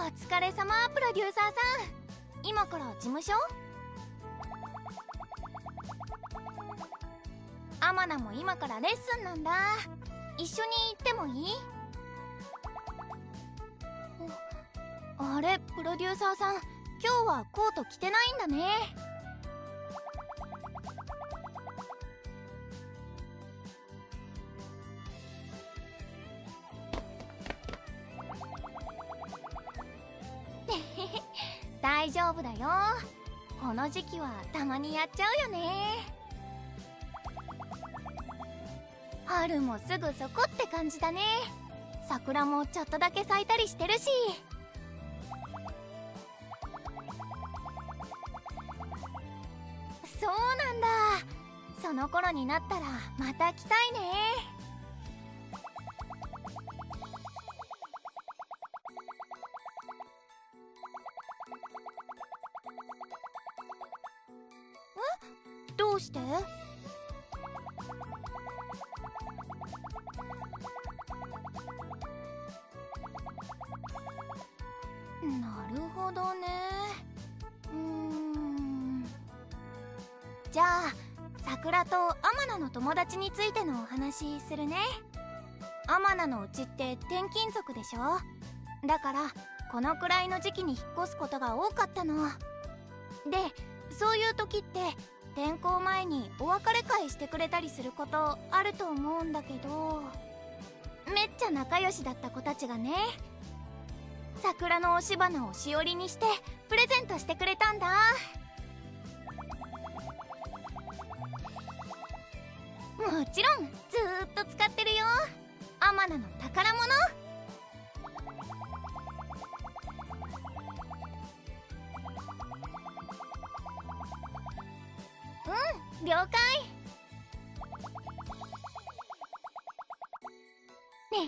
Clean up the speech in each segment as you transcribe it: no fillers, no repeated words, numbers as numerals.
疲れ様、プロデューサーさん。今から事務所？アマナも今からレッスンなんだ。一緒に行ってもいい？あれ、プロデューサーさん、今日はコート着てないんだね。大丈夫だよ。この時期はたまにやっちゃうよね。春もすぐそこって感じだね。桜もちょっとだけ咲いたりしてるし。そうなんだ。その頃になったらまた来たいね。どうして？なるほどね。じゃあ桜とアマナの友達についてのお話するね。アマナのうちって転勤族でしょ。だからこのくらいの時期に引っ越すことが多かったので、そういう時って転校前にお別れ会してくれたりすることあると思うんだけど、めっちゃ仲良しだった子たちがね、桜の押し花をしおりにしてプレゼントしてくれたんだ。もちろんずーっと使ってるよ。アマナの宝物。了解。ねへへ、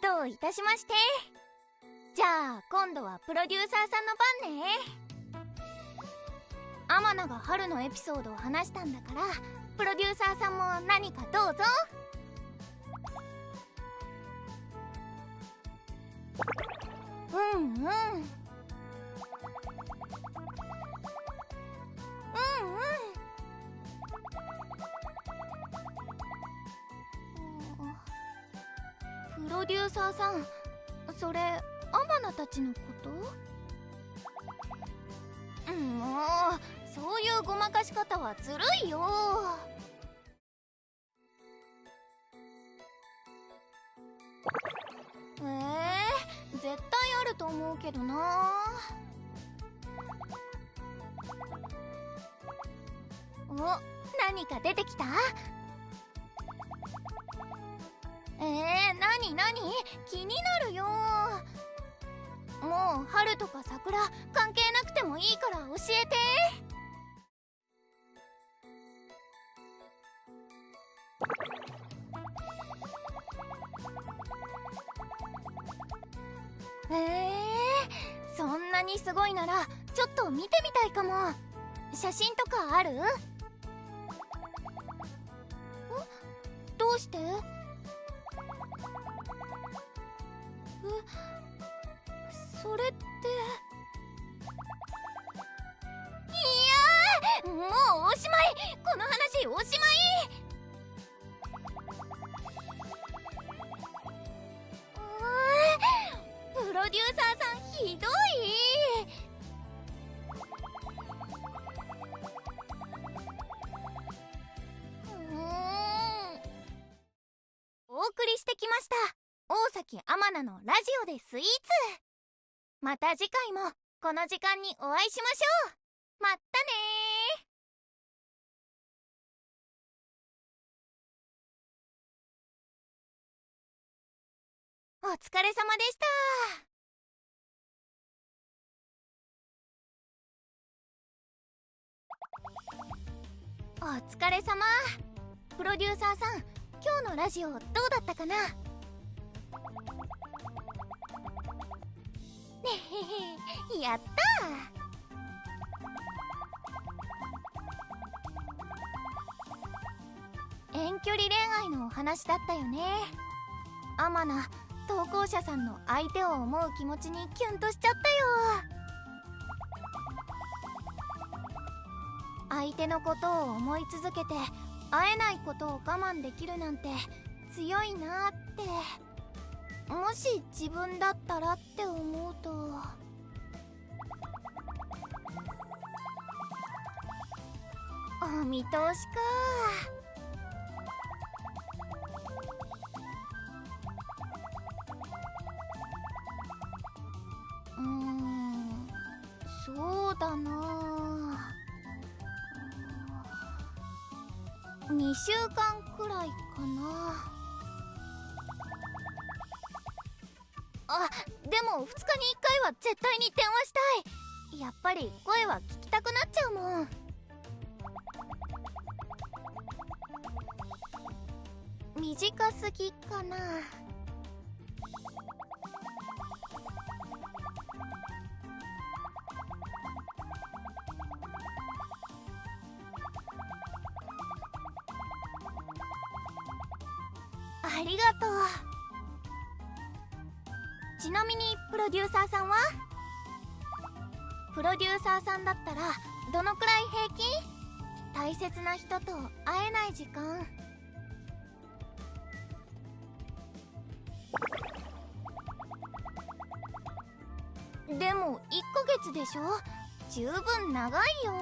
どういたしまして。じゃあ今度はプロデューサーさんの番ね。アマナが春のエピソードを話したんだから、プロデューサーさんも何かどうぞ。プロデューサーさん、それアマナたちのこと？もうそういうごまかし方はずるいよ。絶対あると思うけどな。お、何か出てきた？何気になるよ。もう春とか桜関係なくてもいいから教えて。そんなにすごいならちょっと見てみたいかも。写真とかある？どうして？それって。いやー、もうおしまい。この話おしまい。プロデューサーさんひどい。お送りしてきました大崎アマナのラジオでスイーツ。また次回もこの時間にお会いしましょう。まったねー。お疲れ様でした。お疲れ様。プロデューサーさん、今日のラジオどうだったかな？ねへへ、やったー。遠距離恋愛のお話だったよね。アマナ、投稿者さんの相手を思う気持ちにキュンとしちゃったよ。相手のことを思い続けて会えないことを我慢できるなんて強いなって。もし自分だったらって思うと、お見通しか。そうだな。2週間くらいかな。あ、でも2日に1回は絶対に電話したい。やっぱり声は聞きたくなっちゃうもん。短すぎかな。ありがとう。ちなみにプロデューサーさんは？プロデューサーさんだったらどのくらい平均？大切な人と会えない時間。でも1ヶ月でしょ？十分長いよ。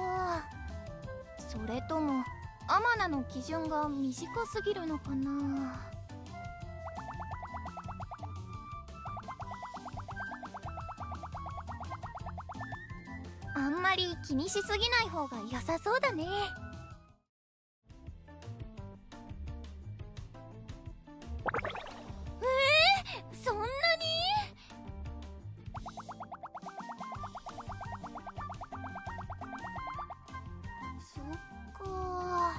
それともアマナの基準が短すぎるのかな。あんまり気にしすぎない方が良さそうだね。そんなに？そっか。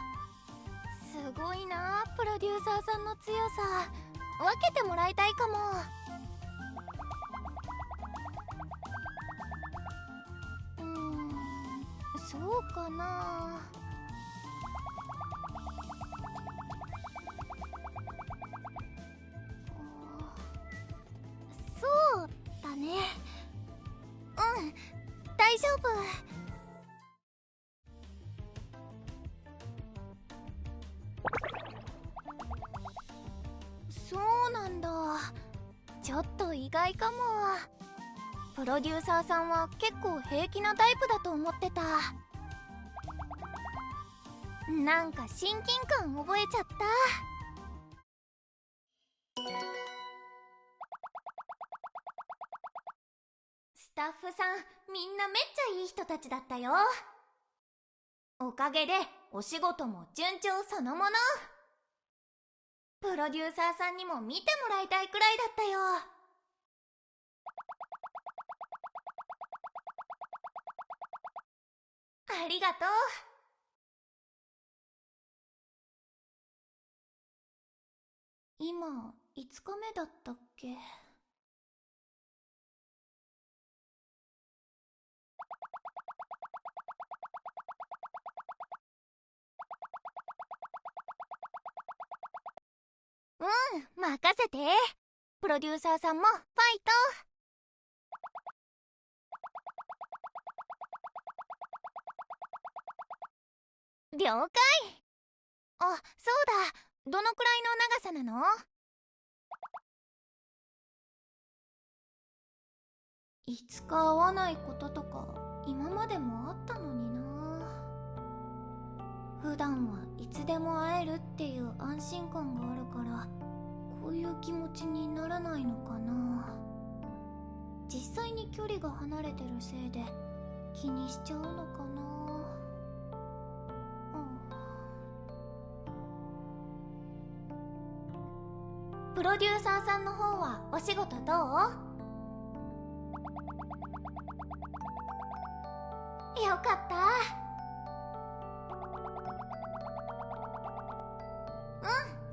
すごいな、プロデューサーさんの強さ。分けてもらいたいかも。そうかな。そうだね。大丈夫。そうなんだ。ちょっと意外かも。プロデューサーさんは結構平気なタイプだと思ってた。なんか親近感覚えちゃった。スタッフさんみんなめっちゃいい人たちだったよ。おかげでお仕事も順調そのもの。プロデューサーさんにも見てもらいたいくらいだったよ。ありがとう。今5日目だったっけ？任せて。プロデューサーさんもファイト。了解。あ、そうだ。どのくらいの長さなの？5日会わないこととか今までもあったのにな。普段はいつでも会えるっていう安心感があるからこういう気持ちにならないのかな。実際に距離が離れてるせいで気にしちゃうのかな。プロデューサーさんの方はお仕事どう？よかった。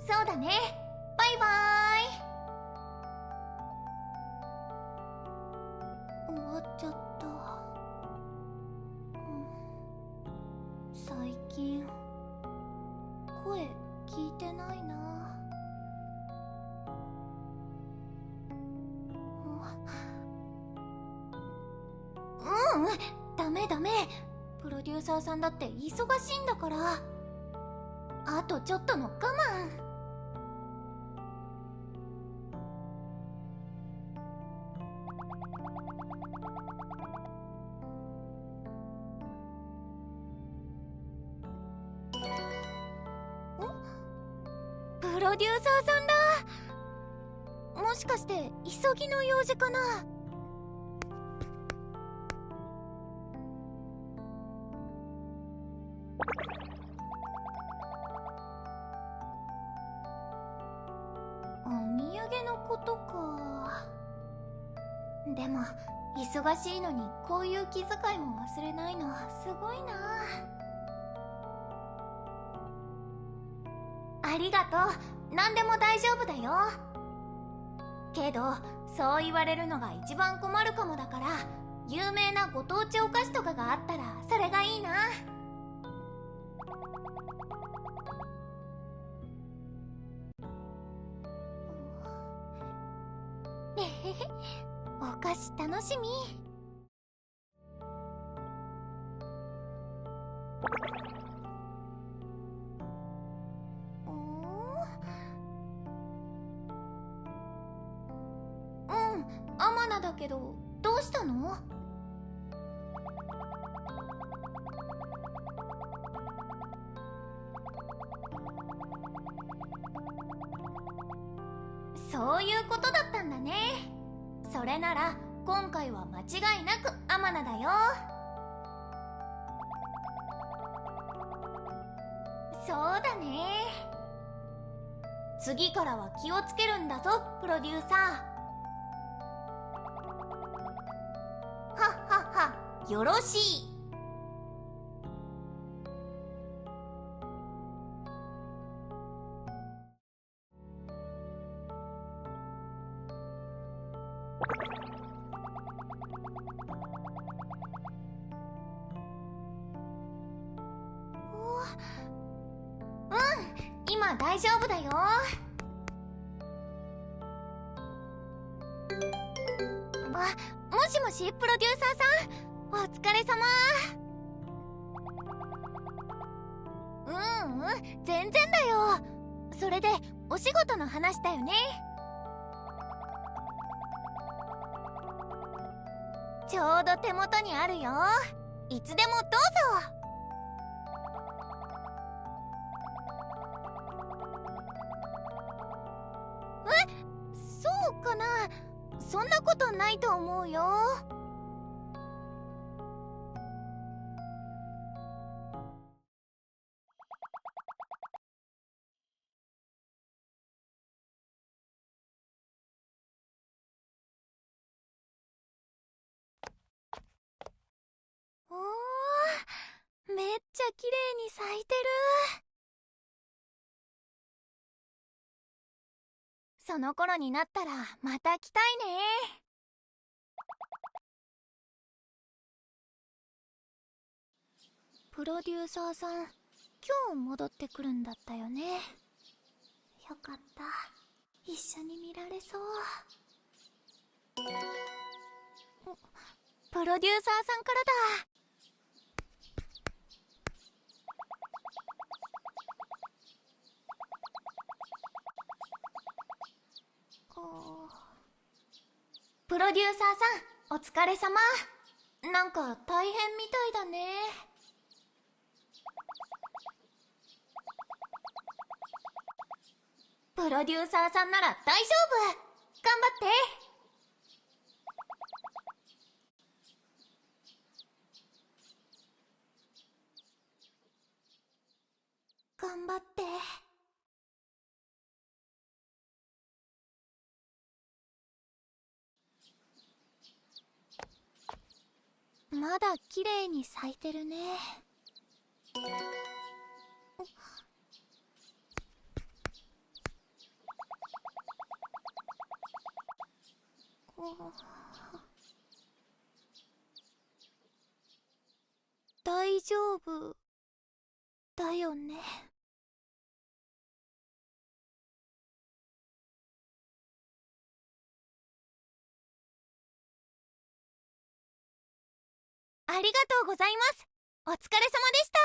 そうだね。バイバーイ。終わっちゃった。最近声聞いてないな。ダメダメ。プロデューサーさんだって忙しいんだから。あとちょっとの我慢。プロデューサーさんだ。もしかして急ぎの用事かな。お土産のことか。でも忙しいのにこういう気遣いも忘れないのすごいな。ありがとう。何でも大丈夫だよ。けどそう言われるのが一番困るかもだから、有名なご当地お菓子とかがあったらそれがいいな。お菓子楽しみ。アマナだけど、どうしたの？そういうことだったんだね。それなら今回は間違いなくアマナだよ。そうだね。次からは気をつけるんだぞ、プロデューサー。はっはっは、よろしい。今大丈夫だよ。もしもし、プロデューサーさん、お疲れ様。全然だよ。それでお仕事の話だよね。ちょうど手元にあるよ。いつでもどうぞ。そうかな。そんなことないと思うよ。おー、めっちゃ綺麗に咲いてる。その頃になったらまた来たいね。プロデューサーさん、今日戻ってくるんだったよね。よかった。一緒に見られそう。プロデューサーさんからだ。プロデューサーさん、お疲れ様。なんか大変みたいだね。プロデューサーさんなら大丈夫。頑張って。頑張って。まだ綺麗に咲いてるね。大丈夫だよね。ありがとうございます。お疲れ様でした。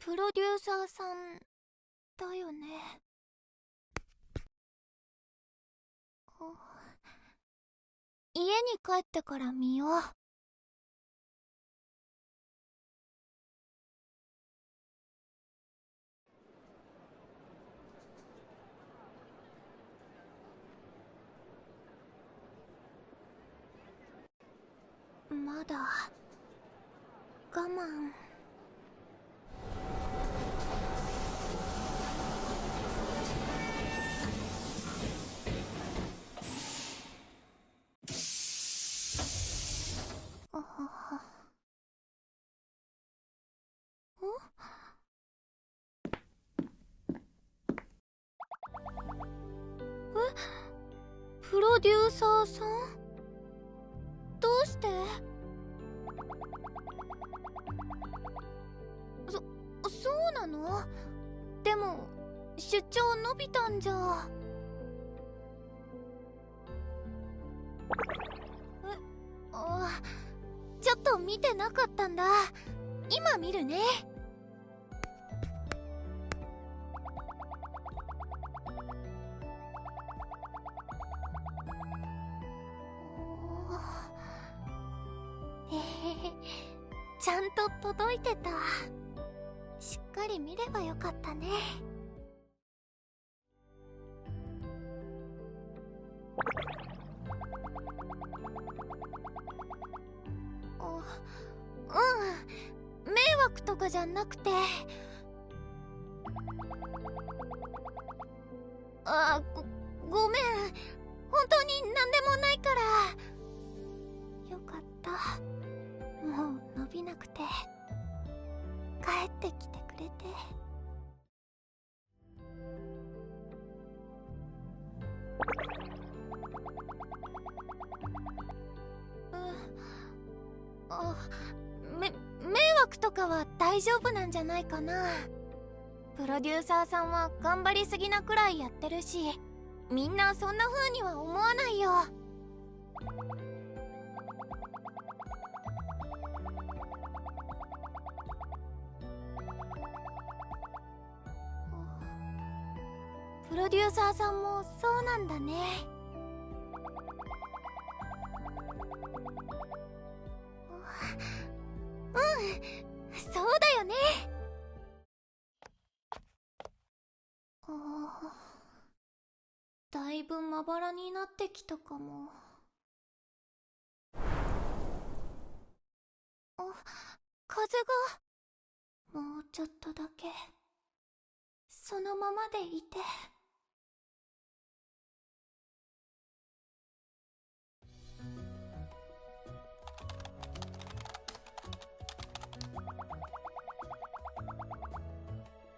プロデューサーさんだよね。家に帰ってから見よう。まだ我慢。プロデューサーさん、どうして？そうなの？でも出張伸びたんじゃ。ちょっと見てなかったんだ。今見るね。ちゃんと届いてた。しっかり見ればよかったね。迷惑とかじゃなくて、ごめん、本当に何でもないから。よかった、もう伸びなくて帰ってきてくれて。迷惑とかは大丈夫なんじゃないかな。プロデューサーさんは頑張りすぎなくらいやってるし、みんなそんな風には思わないよ。プロデューサーさんもそうなんだね。そうだよね。だいぶまばらになってきたかも。風がもうちょっとだけそのままでいて。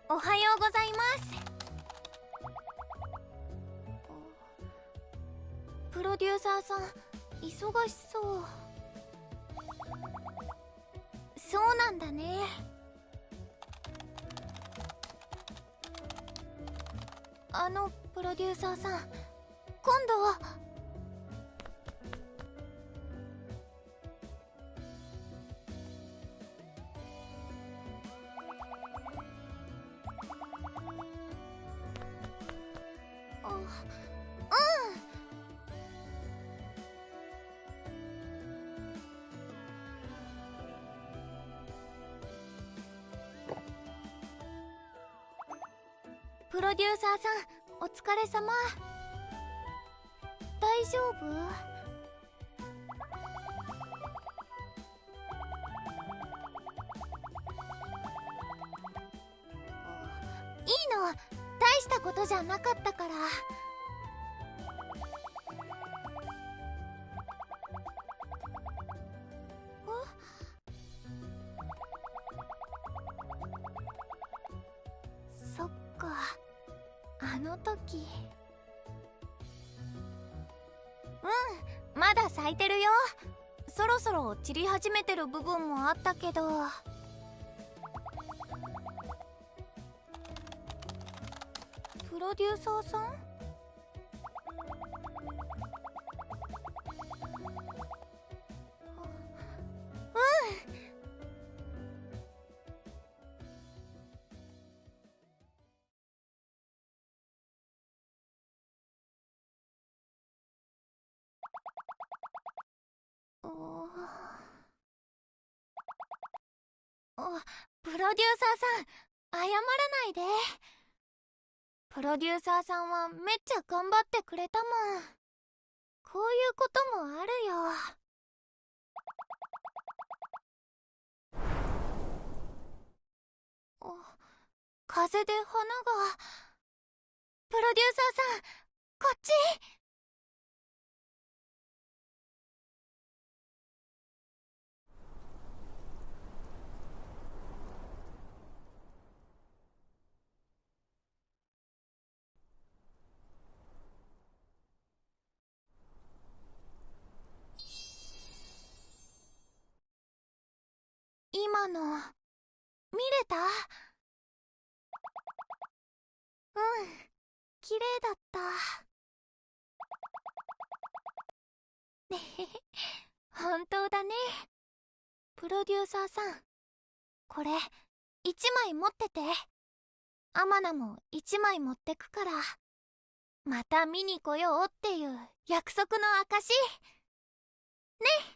おはようございます。プロデューサーさん忙しそう。そうなんだね。プロデューサーさん、今度は。プロデューサーさん、お疲れ様。大丈夫？いいの、大したことじゃなかったから。そっか、あの時。まだ咲いてるよ。そろそろ散り始めてる部分もあったけど。プロデューサーさん？プロデューサーさん、謝らないで。プロデューサーさんはめっちゃ頑張ってくれたもん。こういうこともあるよ。風で花が。プロデューサーさん、こっち。今の見れた？うん、綺麗だった。ねへへ、本当だね。プロデューサーさん、これ1枚持ってて。アマナも1枚持ってくから、また見に来ようっていう約束の証ね。